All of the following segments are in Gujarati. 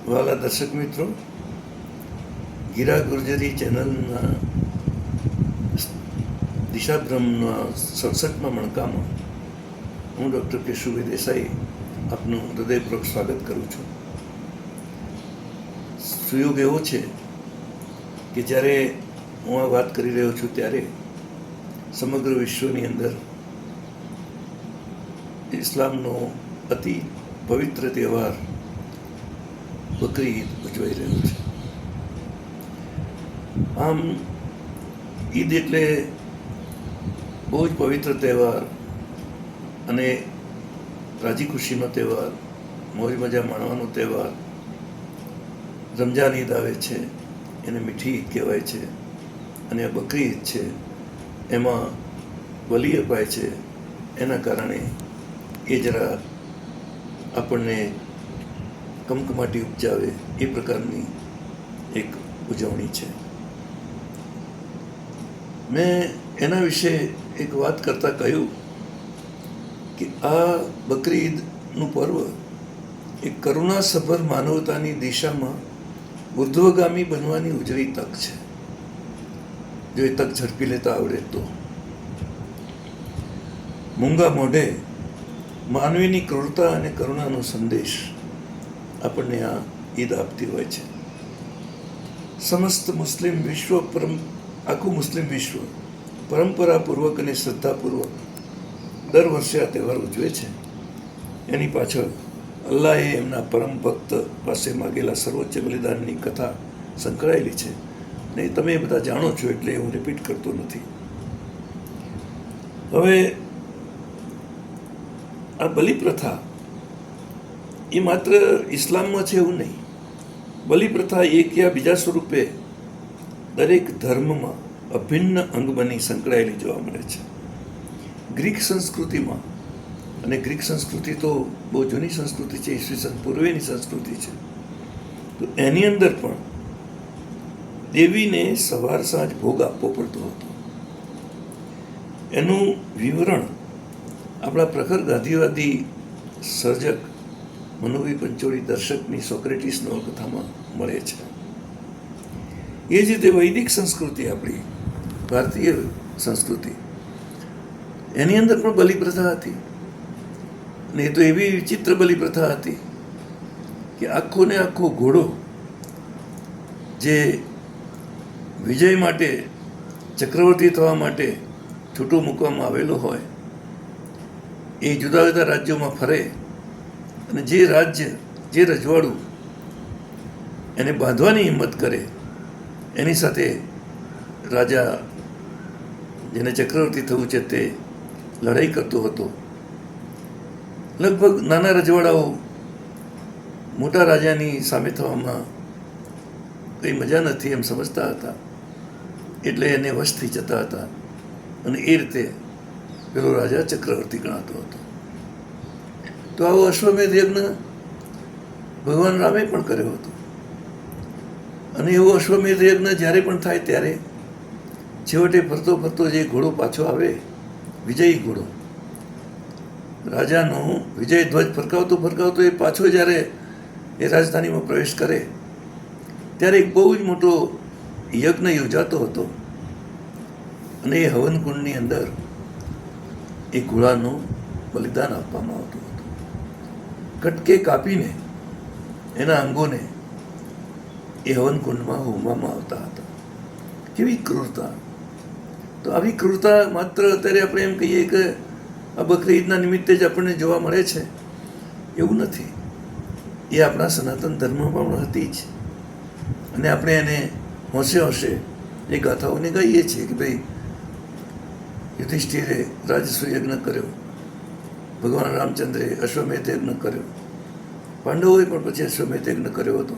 વાલા દર્શક મિત્રો, ગીરા ગુર્જરી ચેનલના દિશાભ્રમના 67મા મણકામાં હું ડૉક્ટર કેશુભાઈ દેસાઈ આપનું હૃદયપૂર્વક સ્વાગત કરું છું. સુયોગ એવો છે કે જ્યારે હું આ વાત કરી રહ્યો છું ત્યારે સમગ્ર વિશ્વની અંદર ઇસ્લામનો અતિ પવિત્ર તહેવાર બકરી ઈદ ઉજવાઈ રહ્યો છે. આમ ઈદ એટલે બહુ જ પવિત્ર તહેવાર અને રાજી ખુશીનો તહેવાર, મોજ મજા માણવાનો તહેવાર. રમજાન ઈદ આવે છે, એને મીઠી ઈદ કહેવાય છે, અને આ બકરી ઈદ છે એમાં બલી અપાય છે. એના કારણે એ જરા આપણને કમકમાટી ઉપજાવે એ પ્રકારની એક ઉજવણી છે. મેં એના વિશે એક વાત કરતાં કહ્યું કે આ બકરી ઈદનું પર્વ એક કરુણાસભર માનવતાની દિશામાં ઉર્ધ્વગામી બનવાની ઉજળી તક છે, જો એ તક ઝડપી લેતા આવડે તો. મૂંગા મોઢે માનવીની ક્રૂરતા અને કરુણાનો સંદેશ આપણને આ ઈદ આપતી હોય છે. સમસ્ત મુસ્લિમ વિશ્વ આખું મુસ્લિમ વિશ્વ પરંપરાપૂર્વક અને શ્રદ્ધાપૂર્વક દર વર્ષે આ તહેવાર ઉજવે છે. એની પાછળ અલ્લાહે એમના પરમ ભક્ત પાસે માગેલા સર્વોચ્ચ બલિદાનની કથા સંકળાયેલી છે, ને તમે બધા જાણો છો એટલે હું રિપીટ કરતો નથી. હવે આ બલિપ્રથા એ માત્ર ઇસ્લામમાં છે એવું નહીં. બલિપ્રથા એક યા બીજા સ્વરૂપે દરેક ધર્મમાં અભિન્ન અંગ બની સંકળાયેલી જોવા મળે છે. ગ્રીક સંસ્કૃતિમાં, અને ગ્રીક સંસ્કૃતિ તો બહુ જૂની સંસ્કૃતિ છે, ઈસવીસન પૂર્વેની સંસ્કૃતિ છે, તો એની અંદર પણ દેવીને સવાર સાંજ ભોગ આપવો પડતો હતો. એનું વિવરણ આપણા પ્રખર ગાંધીવાદી સર્જક મનોવી પંચોળી દર્શકની સોક્રેટિસ નવલકથામાં મળે છે. એ જ રીતે વૈદિક સંસ્કૃતિ, આપણી ભારતીય સંસ્કૃતિ, એની અંદર પણ બલિપ્રથા હતી. ને એ તો એવી વિચિત્ર બલિપ્રથા હતી કે આખો ને આખો ઘોડો જે વિજય માટે, ચક્રવર્તી થવા માટે છૂટો મૂકવામાં આવેલો હોય, એ જુદા જુદા રાજ્યોમાં ફરે અને જે રાજ્ય, જે રજવાડું એને બાંધવાની હિંમત કરે એની સાથે રાજા, જેને ચક્રવર્તી થવું છે, તે લડાઈ કરતો હતો. લગભગ નાના રજવાડાઓ મોટા રાજાની સામે થવામાં કંઈ મજા નથી એમ સમજતા હતા, એટલે એને વશ થઈ જતા હતા, અને એ રીતે પેલો રાજા ચક્રવર્તી ગણાતો હતો. તો આવો અશ્વમેધ યજ્ઞ ભગવાન રામે પણ કર્યો હતો. અને એવો અશ્વમેધ યજ્ઞ જ્યારે પણ થાય ત્યારે છેવટે ફરતો ફરતો જે ઘોડો પાછો આવે, વિજયી ઘોડો, રાજાનો વિજય ધ્વજ ફરકાવતો ફરકાવતો એ પાછો જ્યારે એ રાજધાનીમાં પ્રવેશ કરે ત્યારે એક બહુ જ મોટો યજ્ઞ યોજાતો હતો. અને એ હવનકુંડની અંદર એ ઘોડાનું બલિદાન આપવામાં આવતું હતું. કટકે કાપીને એના અંગોને એ હવનકુંડમાં હોમવામાં આવતા હતા. કેવી ક્રૂરતા! તો આવી ક્રૂરતા માત્ર અત્યારે આપણે એમ કહીએ કે આ બકરી ઈદના નિમિત્તે જ આપણને જોવા મળે છે, એવું નથી. એ આપણા સનાતન ધર્મમાં પણ હતી જ. અને આપણે એને હોંશે હોંશે એ ગાથાઓને ગાઈએ છીએ કે ભાઈ યુધિષ્ઠિરે રાજસુ યજ્ઞ કર્યો, ભગવાન રામચંદ્રે અશ્વમેધ યજ્ઞ કર્યો, પાંડવોએ પણ પછી અશ્વમેધ યજ્ઞ કર્યો હતો.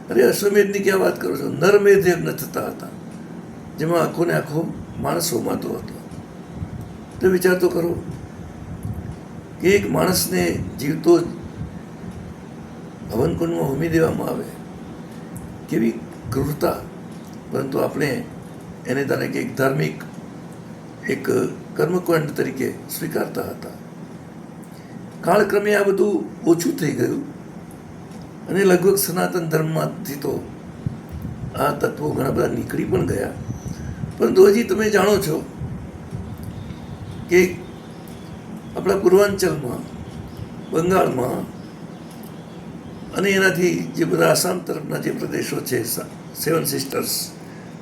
અરે અશ્વમેધની ક્યાં વાત કરો છો? નરમેધ યજ્ઞ થતા હતા, જેમાં આખો ને આખો માણસ હોમાતો હતો. તો વિચાર તો કરો કે એક માણસને જીવતો હવનકુંડમાં હોમી દેવામાં આવે, કેવી ક્રૂરતા! પરંતુ આપણે એને તારે કે એક ધાર્મિક, એક કર્મકાંડ તરીકે સ્વીકારતા હતા. કાળક્રમે આ બધું ઓછું થઈ ગયું અને લગભગ સનાતન ધર્મમાંથી તો આ તત્વો ઘણા બધા નીકળી પણ ગયા. પરંતુ હજી તમે જાણો છો કે આપણા પૂર્વાંચલમાં, બંગાળમાં અને એનાથી જે બધા આસામ તરફના જે પ્રદેશો છે, 7 સિસ્ટર્સ,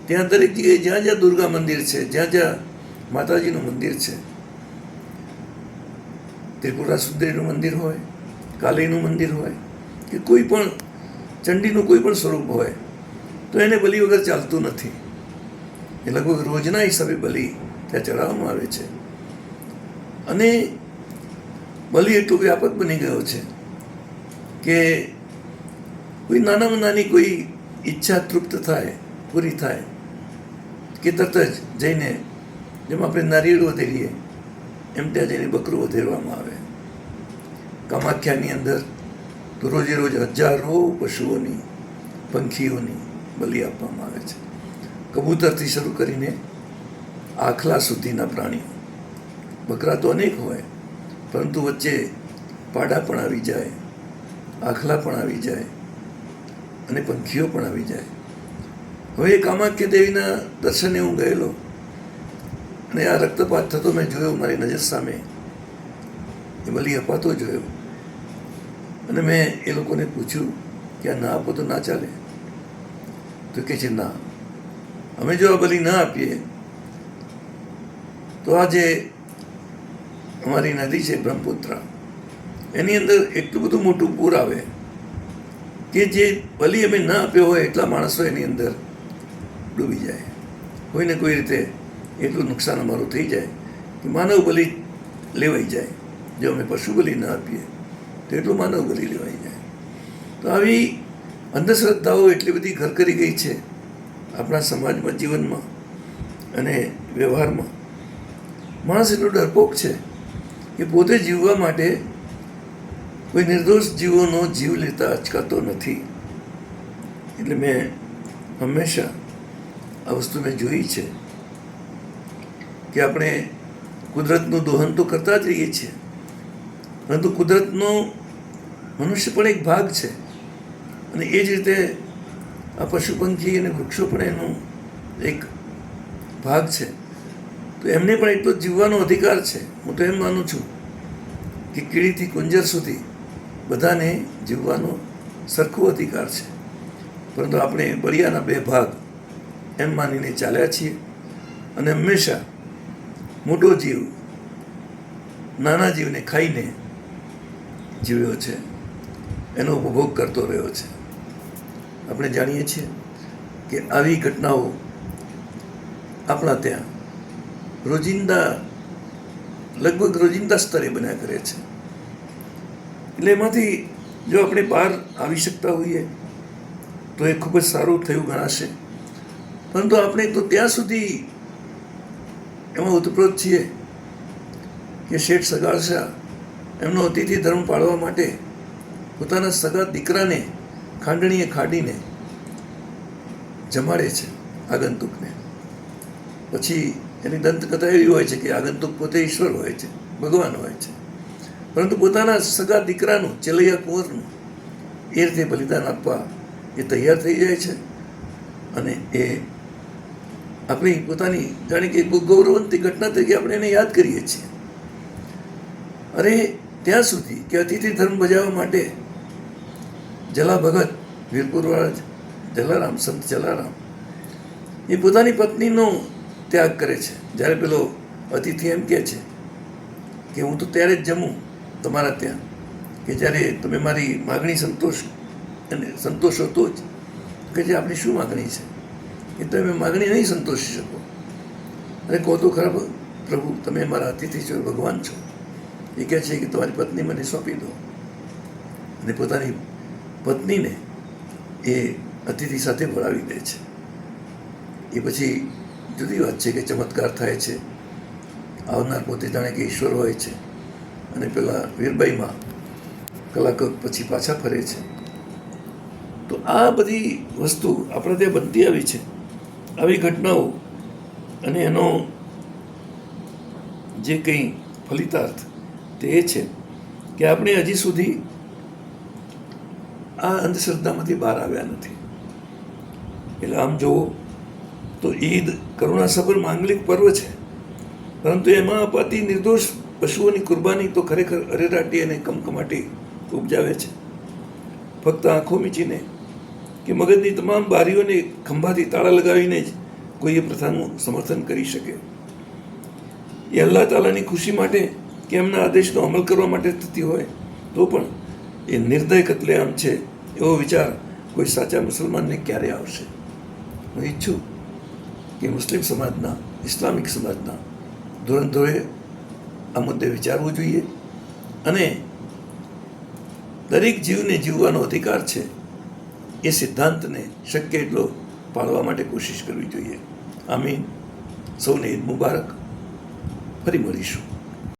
ત્યાં દરેક જગ્યાએ જ્યાં જ્યાં દુર્ગા મંદિર છે, જ્યાં જ્યાં માતાજીનું મંદિર છે, ત્રિપુરા સુંદરીનું મંદિર હોય, કાલીનું મંદિર હોય કે કોઈ પણ ચંડીનું કોઈ પણ સ્વરૂપ હોય, તો એને બલિ વગર ચાલતું નથી. એ લગભગ રોજના હિસાબે બલિ ત્યાં ચડાવવામાં આવે છે. અને બલિ એટલો વ્યાપક બની ગયો છે કે કોઈ નાનામાં નાની કોઈ ઈચ્છા તૃપ્ત થાય, પૂરી થાય કે તરત જ જઈને, જેમ આપણે નારિયેળ વધેરીએ એમ ત્યાં જઈને બકરું વધેરવામાં આવે. કામાખ્યાની અંદર તો રોજે રોજ હજારો પશુઓની, પંખીઓની બલિ આપવામાં આવે છે. કબૂતરથી શરૂ કરીને આખલા સુધીના પ્રાણીઓ. બકરા તો અનેક હોય, પરંતુ વચ્ચે પાડા પણ આવી જાય, આખલા પણ આવી જાય અને પંખીઓ પણ આવી જાય. હવે કામાખ્ય દેવીના દર્શને હું ગયેલો અને આ રક્તપાત થતો મેં જોયો મારી નજર સામે. એ બલિ અપાતો જોયો અને મેં એ લોકોને પૂછ્યું કે આ ના આપો તો ના ચાલે? તો કહે છે ના, અમે જો આ બલિ ના આપીએ તો આ જે અમારી નદી છે બ્રહ્મપુત્રા, એની અંદર એટલું બધું મોટું પૂર આવે કે જે બલિ અમે ના આપ્યો હોય એટલા માણસો એની અંદર ડૂબી જાય. કોઈને કોઈ રીતે એટલું નુકસાન અમારું થઈ જાય કે માનવ બલિ લેવાઈ જાય. જો અમે પશુ બલિ ના આપીએ તો એટલું માનવ બલિ લેવાઈ જાય. તો આવી અંધશ્રદ્ધાઓ એટલી બધી ઘર કરી ગઈ છે આપણા સમાજમાં, જીવનમાં અને વ્યવહારમાં. માણસ એટલો ડરપોક છે કે પોતે જીવવા માટે કોઈ નિર્દોષ જીવોનો જીવ લેતા અચકાતો નથી. એટલે મેં હંમેશા આ વસ્તુ મેં જોઈ છે કે આપણે કુદરતનું દોહન તો કરતા જ રહીએ છીએ, પરંતુ કુદરતનો મનુષ્ય પણ એક ભાગ છે. અને એ જ રીતે આ પશુ પંખી અને વૃક્ષો પણ એનો એક ભાગ છે. તો એમને પણ એટલો જીવવાનો અધિકાર છે. હું તો એમ માનું છું કે કીડીથી કુંજર સુધી બધાને જીવવાનો સરખો અધિકાર છે. પરંતુ આપણે બળિયાના 2 ભાગ એમ માનીને ચાલ્યા છીએ અને હંમેશા મોટો જીવ નાના જીવને ખાઈને જીવ્યો છે, એનો ઉપભોગ કરતો રહ્યો છે. આપણે જાણીએ છીએ કે આવી ઘટનાઓ આપણા ત્યાં લગભગ રોજિંદા સ્તરે બન્યા કરે છે. એટલે એમાંથી જો આપણે બહાર આવી શકતા હોઈએ તો એ ખૂબ જ સારું થયું ગણાશે. પરંતુ આપણે તો ત્યાં સુધી એમાં ઉતપ્રોત છીએ કે શેઠ સગાળશા એમનો અતિથિ ધર્મ પાળવા માટે પોતાના સગા દીકરાને ખાંડણીએ ખાડીને જમાડે છે આગંતુકને. પછી એની દંતકથા એવી હોય છે કે આગંતુક પોતે ઈશ્વર હોય છે, ભગવાન હોય છે, પરંતુ પોતાના સગા દીકરાનું, ચેલૈયા કુંવરનું એ રીતે બલિદાન આપવા એ તૈયાર થઈ જાય છે. અને એ આપણી પોતાની જાણે કે બહુ ગૌરવંતી ઘટના તરીકે આપણે એને યાદ કરીએ છીએ. અરે ત્યાં સુધી કે અતિથિ ધર્મ બજાવવા માટે જલા ભગત, વીરપુરવાળા જલારામ, સંત જલારામ, એ પોતાની પત્નીનો ત્યાગ કરે છે. જ્યારે પેલો અતિથિ એમ કહે છે કે હું તો ત્યારે જ જમું તમારા ત્યાં કે જ્યારે તમે મારી માગણી સંતોષો તો જ. કે જે આપણી શું માગણી છે કે તમે માગણી નહીં સંતોષી શકો? અરે કહો તો ખરા પ્રભુ, તમે મારા અતિથિ છો, ભગવાન છો. એ કહે છે કે તમારી પત્ની મને સોંપી દો. અને પોતાની પત્નીને એ અતિથિ સાથે ભળાવી દે છે. એ પછી જુદી વાત છે કે ચમત્કાર થાય છે. આવનાર પોતે જાણે કે ઈશ્વર હોય છે અને પેલા વીરબાઈમાં કલાક પછી પાછા ફરે છે. તો આ બધી વસ્તુ આપણે ત્યાં બનતી આવી છે, આવી ઘટનાઓ. અને એનો જે કંઈ ફલિતાર્થ તે એ છે કે આપણે હજી સુધી આ અંધશ્રદ્ધામાંથી બહાર આવ્યા નથી. એટલે આમ જુઓ તો ઈદ કરુણાસભર માંગલિક પર્વ છે, પરંતુ એમાં અપાતી નિર્દોષ પશુઓની કુરબાની તો ખરેખર અરેરાટી અને કમકમાટી ઉપજાવે છે. ફક્ત આંખો મીચીને કે મગજની તમામ બારીઓને ખંભાથી તાળા લગાવીને જ કોઈ એ પ્રથાનું સમર્થન કરી શકે. એ અલ્લાહ તાલાની ખુશી માટે કે એમના આદેશનો અમલ કરવા માટે થતી હોય તો પણ એ નિર્દય કતલેઆમ છે એવો વિચાર કોઈ સાચા મુસલમાનને ક્યારે આવશે? હું ઈચ્છું કે મુસ્લિમ સમાજના, ઇસ્લામિક સમાજના ધોરણધોએ આ મુદ્દે વિચારવું જોઈએ અને દરેક જીવને જીવવાનો અધિકાર છે એ સિદ્ધાંતને શક્ય એટલો પાળવા માટે કોશિશ કરવી જોઈએ. આમીન. સૌને ઈદ મુબારક. ફરી મળીશું.